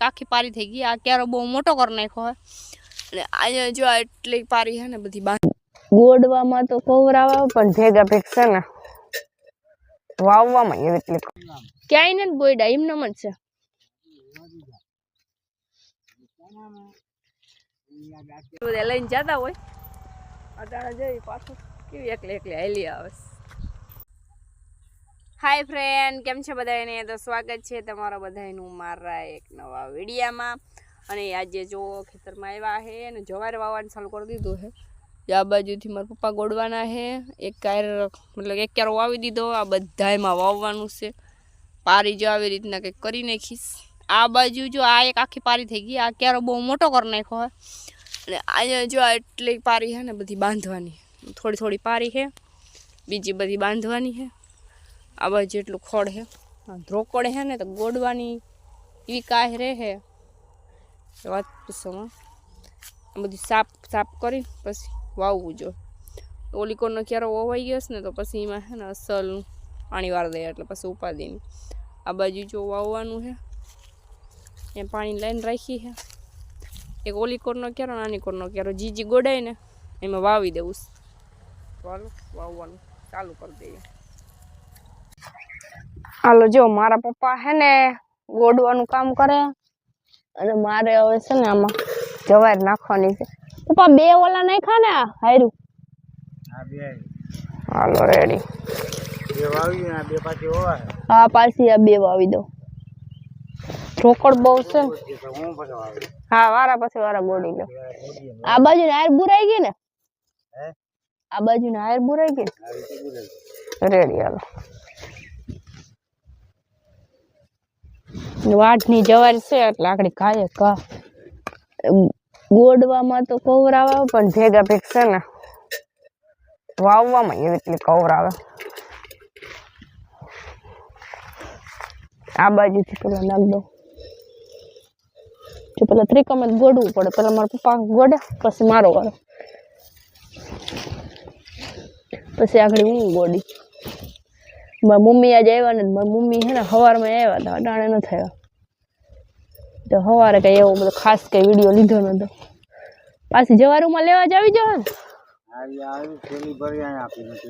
આખી પારી થઈ ગઈ। આ ક્યારો બહુ મોટો કરી નાખ્યો હે અને અહીંયા જો એટલી પારી હે ને બધી ગોડવામાં તો કોવરાવા પણ ભેગા ભેગ છે ને વાવવામાં એવી એટલે ક્યાંય ને ગોયડા એમને જ છે। બધા લઈને જતા હોય અટાણે જઈ પાછું કેવી એકલી એકલી હાલી આવે। हाय फ्रेंड केम छे बधाने तो स्वागत है तमारा बधाईनु मारा एक नवा विडियोमां। अने आज जो खेतर में आव्या है ने जवार वाववानुं चालू कर दीधुं है। आ बाजुथी मारा पप्पा गोडवाना है एक कार मतलब एक क्यारो वावी दीधो। आ बधायमां वाववानुं छे। पारी जो आवी रीतना कंईक करी नाखीश। आ बाजू जो आ एक आखी पारी थई गई। आ क्यारो बहु मोटो कर नाख्यो है अने आ जो एटली पारी है ने बधी बांधवानी थोड़ी थोड़ी पारी है बीजी बधी बांधवानी है। आ बाजू एटलू खोड़ है ध्रोकड़ है ने तो गोडवानी एवी काह रहे વાત પૂછોમાં બધી સાફ સાફ કરી પછી વાવવું જો। ઓલી કોરનો ક્યારો વવાઈ ગયો ને તો પછી એમાં છે ને અસલ પાણી વાર દે એટલે પછી ઉપાડીને આ બાજુ જો વાવવાનું છે એ પાણી લઈને રાખી છે। એક ઓલી કોરનો ક્યારો નાની કોરનો ક્યારો જીજી ગોડાય ને એમાં વાવી દેવું। ચાલો વાવવાનું ચાલુ કરી દઈએ। हालो जो मारा पप्पा है ने गोडवानुं काम करे अने मारे हवे छे ने आमां जवार नाखवानी छे। पप्पा बे ओला नाख्या ने हायरू हां बे हालो रेडी बे वावी ने बे पाछी होवा हां पाछी आ बे वावी दो। रोकड़ बहु छे હું પછી વાવી हां वारा પછી वारा गोडी लो। आ बाजू नायर बुराई गई ने हे आ बाजू नायर बुराई गई रेडी हालो। वाटनी जवार से એટલે આકડી કાયે કા ગોડવામાં તો કોવરાવા પણ ભેગા ભેગ છે ને વાવવામાં એવી એટલે કોવરાવે। આ બાજુથી પેલા નાખ દો જો પેલા ત્રિકમ જ ગોડવું પડે। પેલા મારા પપ્પા ગોડે પછી મારો વારો પછી આકડી હું ગોડી। मारी मम्मी आज आया ने मारी मम्मी है ना हवार में आया था अटाणे न थया तो हवारे कई एवो बधो खास कई वीडियो लीधो नतो। पाછી जवारूमां लेवा जावी जो ने आवी आवी थेली भरी आया आपी नतो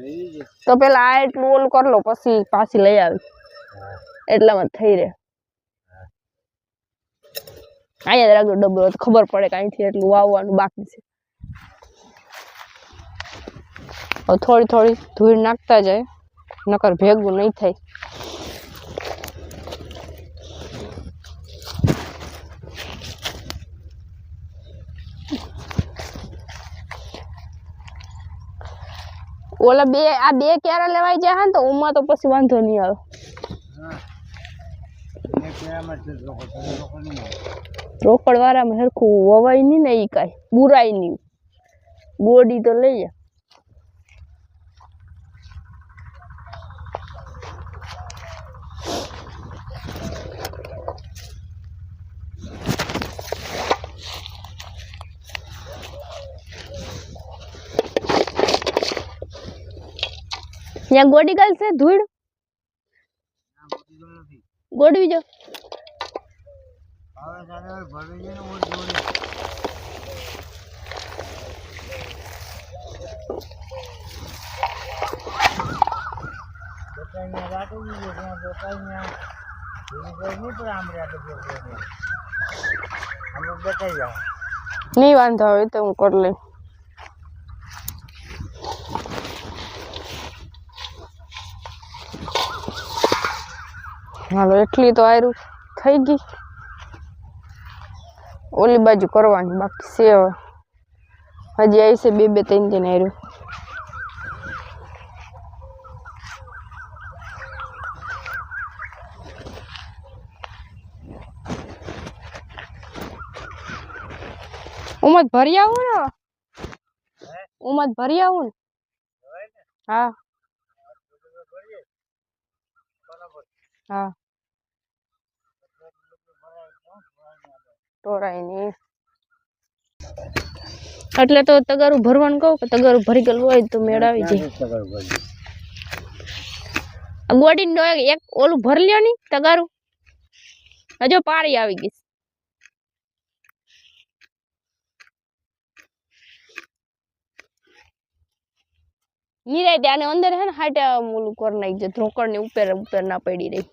तो पेला आ એટલું ઓલ कर लो પછી પાછી લઈ આવી એટલામાં થઈ રહે। આયા રાખજો ડબ્બો તો ખબર પડે કે અહીંથી એટલું વાવવાનું બાકી છે। और थोड़ी थोड़ी धूળ નાખતા જાય नकर भेगू नहीं थाय। ओला बे आ बे क्यारा लेवाई जाय हन तो उमा तो પછી વાંધો નહીં આવે। हां बे क्याराમાં છે રોકડ વાળામાં હરખું વવાય નહીં ને ઈ કાઈ બુરાઈ નહીં ગોડી તો લઈ જા। यहाँ गोडी गल से धूड़ गोडी जो नहीं वांधो आवे तो हूँ कर ले। हालो एटली तो आयरू थई गई ओली बाजू करवानी बाकी से हजी आई से बे बे तीन तीन आयरू। उमत भरी आऊं ना उमत भरी आऊं हाँ हाँ तोराई नहीं એટલે તો તગારું ભરવાનું કહું કે તગારું ભરી ગયેલું હોય તો મેળ આવી જાય। ગોડી નો એક ઓલું ભર લ્યો ની તગારું હજો પારી આવી ગઈ। નિરાય આને અંદર હે ને હાટે ઓલું કર નાખજે ધ્રોકડ ની ઉપર ઉપર ના પડી રહી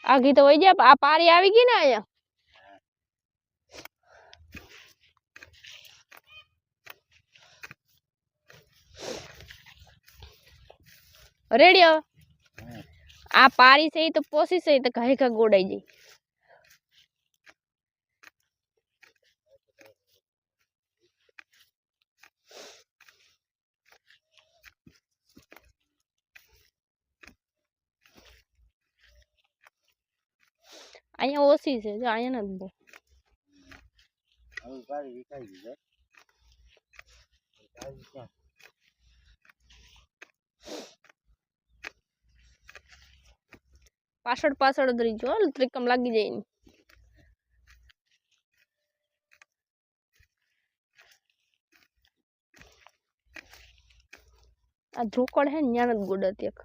આગી તો વઈ જાય આ પારી આવી ગઈ ને અહીંયા રેડી હવે આ પારી છે તો પોસી છે તો ઘાઈ ઘા ગોડાઈ જાય અહીંયા ઓછી છે જો અહીંયા નથી બહુ પાછળ પાછળ જ રહી જો ત્રિકમ લાગી જાય ને આ ધ્રોકડ હે ને ન્યા નથી ગોડાતી એક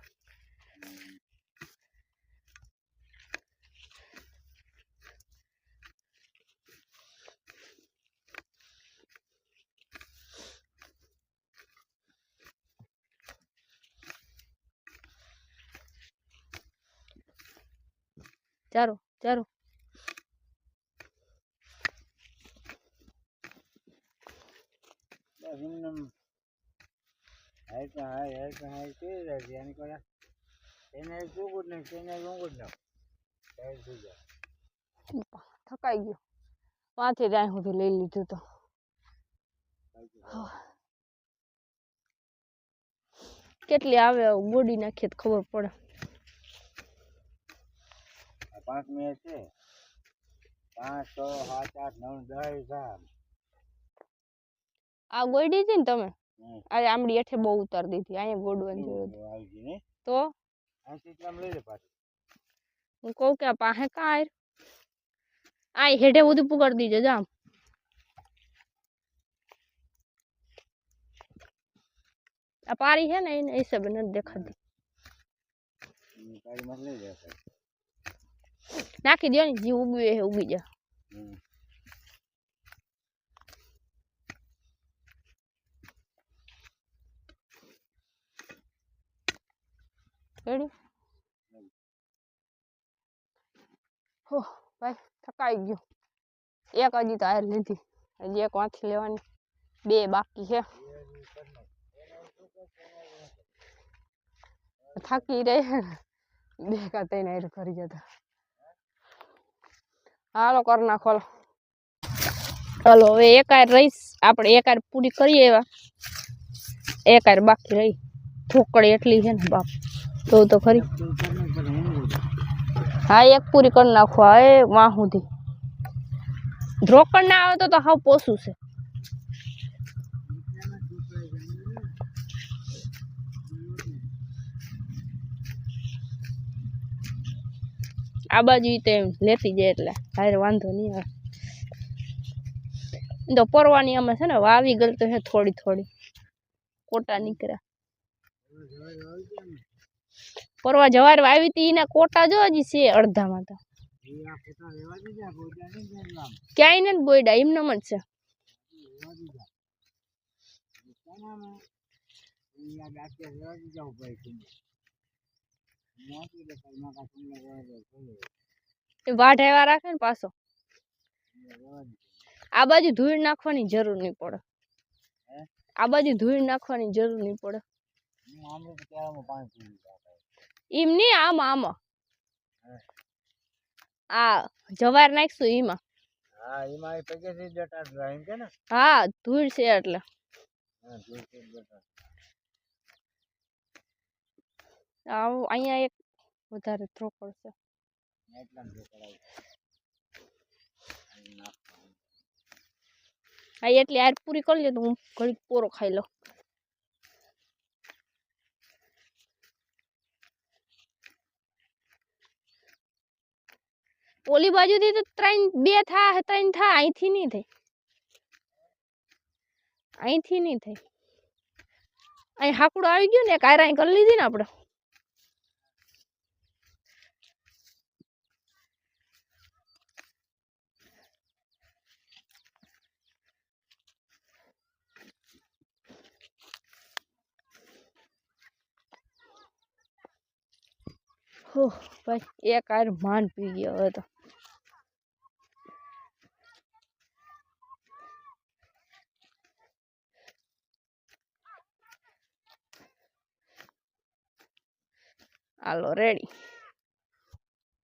ચારો ચારો થકાઈ ગયો પાંચે ત્યાં સુધી લઈ લીધું તો કેટલી આવે ગોડી નાખીએ તો ખબર પડે 5 મિનિટ છે 5 6 7 8 9 10 આ ગોડી છે ને તમે આ આમડી એઠે બહુ ઉતાર દીધી અહીંયા ગોડવાની જરૂર તો હું કહું કે પાસે કાંઈ આ હેઠે બધું પુગાડી દીજે જામ આ પારી છે ને એને હિસાબે નથી દેખાતી નાખી દો ને જે ઉગી હે ઉગી જા રેડી હો ભાઈ થકાઈ ગયો એક હજી તો હાર લીધી હજી એક વાંથી લેવાની બે બાકી છે થાકી રહે બે કા તઈને હાર કરી જતા હાલો કર નાખો ચાલો હવે એક હાર રહીશ આપણે એક હાર પૂરી કરીએ એવા એક હાર બાકી રહી ઠોકડી એટલી છે ને બાપ તો ખરી હા એક પૂરી કરી નાખો એ વાહ સુધી ધ્રોકડ ના આવે તો હાવ પોસું છે આ બાજુ તે લેતી જાય એટલે હારે વાંધો નહીં આવે તો પરવાની અમે છે ને વાવી ગઈ તો હે થોડી થોડી કોટા નીકળ્યા પરવા જવાર વાવી હતી એના કોટા જો હજી છે અડધામાં તો ક્યાંય નથી બોયડા એમને જ છે વાઢ એવા રાખે ને પાછો આ બાજુ ધૂળ નાખવાની જરૂર નહીં પડે આ બાજુ ધૂળ નાખવાની જરૂર નહીં પડે એમ નહીં આમાં આમાં આ જવાર નાખશું એમાં હા ધૂળ છે એટલે અહીંયા એક વધારે ધ્રોકડ છે હા એટલી હાર પૂરી કરી લે તો હું ઘડીક પોરો ખાઈ લઉં ઓલી બાજુથી તો બે થાય ત્રણ થાય અહીંથી નહીં થાય અહીં હાકડો આવી ગયો ને એક આયરા કરી લીધી ને આપણે ભાઈ એક આર માન પી ગયો હવે તો હાલો રેડી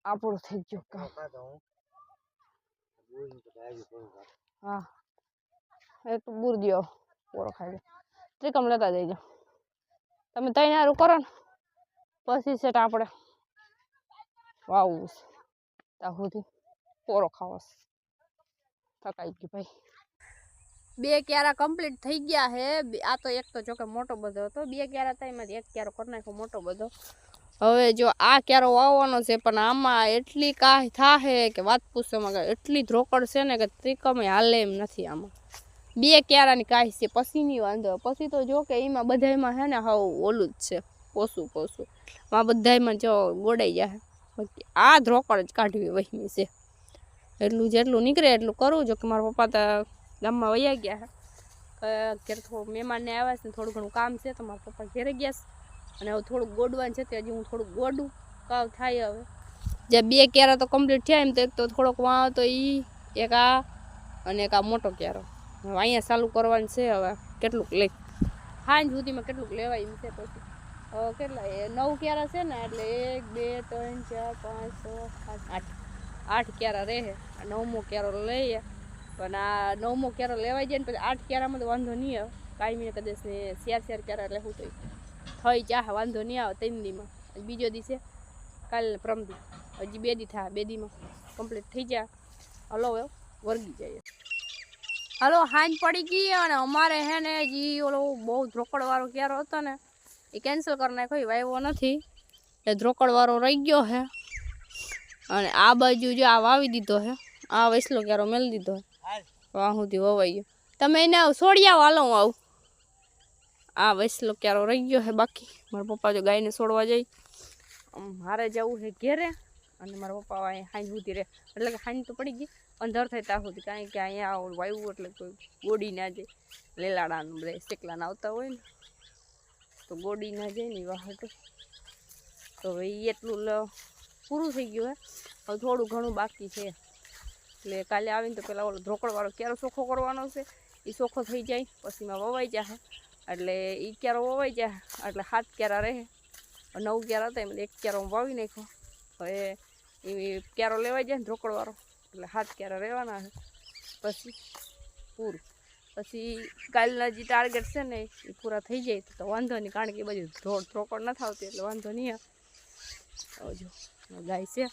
આપણું થઈ ગયું કામ હા એક બુર દ્યો પૂરો ખાઈ લે ત્રિકમ લેતા જઈજો તમે તઈ હારું કરો ને પછી સેટ આપણે વાવું ત્યાં સુધી પૂરો ખાવાસ થકાઈ ગઈ ભાઈ બે ક્યારા કમ્પ્લીટ થઈ ગયા હે આ તો એક તો જોકે મોટો બધો હતો બે ક્યારા હતા એમાંથી એક ક્યારો કરી નાખ્યો મોટો બધો હવે જો આ ક્યારો વાવવાનો છે પણ આમાં એટલી કાંઈ થાહે કે વાત પૂછવામાં એટલી ધ્રોકડ છે ને કે ત્રિકમે હાલે એમ નથી આમાં બે ક્યારાની કાંઈ છે પછીની વાંધો પછી તો જો કે એમાં બધામાં હે ને હાવ ઓલું જ છે પોસું આ બધામાં જો ગોડાઈ જાય આ ધ્રોકડ જ કાઢવી વહીની છે એટલું જેટલું નીકળે એટલું કરવું જો કે મારા પપ્પા તો ગામમાં વયા ગયા છે ઘેર થોડું મહેમાનને આવ્યા છે ને થોડું ઘણું કામ છે તો મારા પપ્પા ઘેરે ગયા છે અને હવે થોડુંક ગોડવાનું છે તે હજી હું થોડુંક ગોડું કાવ થાય હવે જે બે ક્યારા તો કમ્પ્લીટ થયા એમ તો એક તો થોડોક વાવ તો એક આ અને એક આ મોટો ક્યારો હવે અહીંયા ચાલુ કરવાનું છે હવે કેટલુંક લઈ સાંજ સુધીમાં કેટલુંક લેવાય એમ છે પછી હવે કેટલા 9 ક્યારા છે ને એટલે 1 2 3 4 5 6 7 8 ક્યારા રહે આ 9મો ક્યારો લઈએ પણ આ 9મો ક્યારો લેવાઈ જાય ને પછી 8 ક્યારામાં તો વાંધો નહીં આવે કાયમી કદાચ ને 4 ક્યારા એટલે શું થઈ ચાહ વાંધો નહીં આવે 3 દીમાં બીજો દી છે કાલે પ્રમદી હજી 2 દી થાય 2 દીમાં કમ્પ્લીટ થઈ જાય હલો હવે વર્ગી જાય હાલો હાંજ પડી ગઈ અને અમારે હે ને જી ઓલો બહુ ધ્રોકડવાળો ક્યારો હતો ને એ કેન્સલ કરી નાખ્યો વાવ્યો નથી એ ધ્રોકડવાળો રહી ગયો હે અને આ બાજુ જો આ વાવી દીધો હે આ વૈસલો ક્યારો મેળ દીધો હે વાહ સુધી વવાઈ ગયો તમે એને છોડી આવો હાલો હું આવું આ વૈસલો ક્યારો રહી ગયો હે બાકી મારા પપ્પા જો ગાયને છોડવા જાય મારે જવું છે ઘેરે અને મારા પપ્પા અહીંયા હાંજ સુધી રહે એટલે કે હાંજ તો પડી ગઈ અંધાર થાય ત્યાં સુધી કારણ કે અહીંયા વાવ્યું એટલે કોઈ ગોડી ના જાય લેલાડાનું બધા શેકલાના આવતા હોય ને તો ગોડી ના જાય ને વાહટ તો એ એટલું પૂરું થઈ ગયું હે હવે થોડું ઘણું બાકી છે એટલે કાલે આવીને તો પેલા ઓલો ધ્રોકડવાળો ક્યારો ચોખ્ખો કરવાનો છે એ ચોખ્ખો થઈ જાય પછીમાં વવાઈ જાય એટલે એ ક્યારો વવાઈ જાય એટલે 7 ક્યારા રહે 9 ક્યારા હતા એમ એક ક્યારો વાવી નાખ્યો હવે એ ક્યારો લેવાઈ જાય ને ધ્રોકડવાળો એટલે 7 ક્યારા રહેવાના છે પછી પૂરું પછી કાલના જે ટાર્ગેટ છે ને એ પૂરા થઈ જાય તો વાંધો નહીં કારણ કે એ બધું ધ્રોકડ નથી આવતી એટલે વાંધો નહીં આવે જો ગાય છે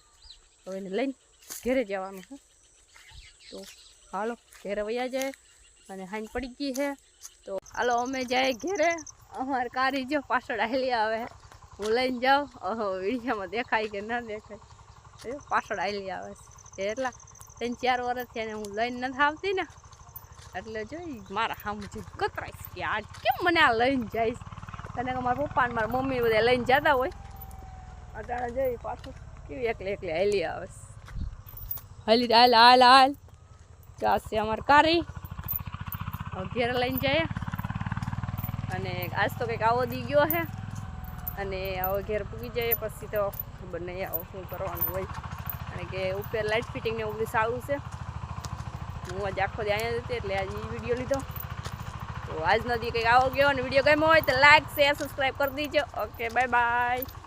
હવે એને લઈને ઘેરે જવાનું છે તો હાલો ઘેરે વયા જાય અને હાંજ પડી ગઈ છે તો હાલો અમે જાય ઘેરે અમારે કારી જો પાછળ હાલી આવે હું લઈને જાઉં વિડીયોમાં દેખાય કે ના દેખાય પાછળ હાલી આવે છે એટલા 3-4 વર્ષથી એને હું લઈને નથી આવતી ને એટલે જોઈ મારા સામું જોઈ કતરાઈશ કે આ કેમ મને આ લઈને જઈશ તને કે મારા પપ્પા ને મારા મમ્મી બધા લઈને જતા હોય અટાણે જોઈ પાછું કેવી એકલી હાલી આવે હાલી હાલ ચાલશે અમારે કારી હવે ઘેરે લઈને જાય અને આજ તો કંઈક આવો દી ગયો છે અને હવે ઘેર પૂગી જાય પછી તો ખબર નહીં આવો શું કરવાનું હોય કારણ કે ઉપર લાઇટ ફિટિંગ ને બધું સારું છે હું આજે આખો દી અહીંયા હતી એટલે આજે વિડીયો લીધો તો આજનો દી કંઈક આવો ગયો અને વિડીયો ગમ્યો હોય તો લાઈક શેર સબસ્ક્રાઈબ કરી દીજો ઓકે બાય બાય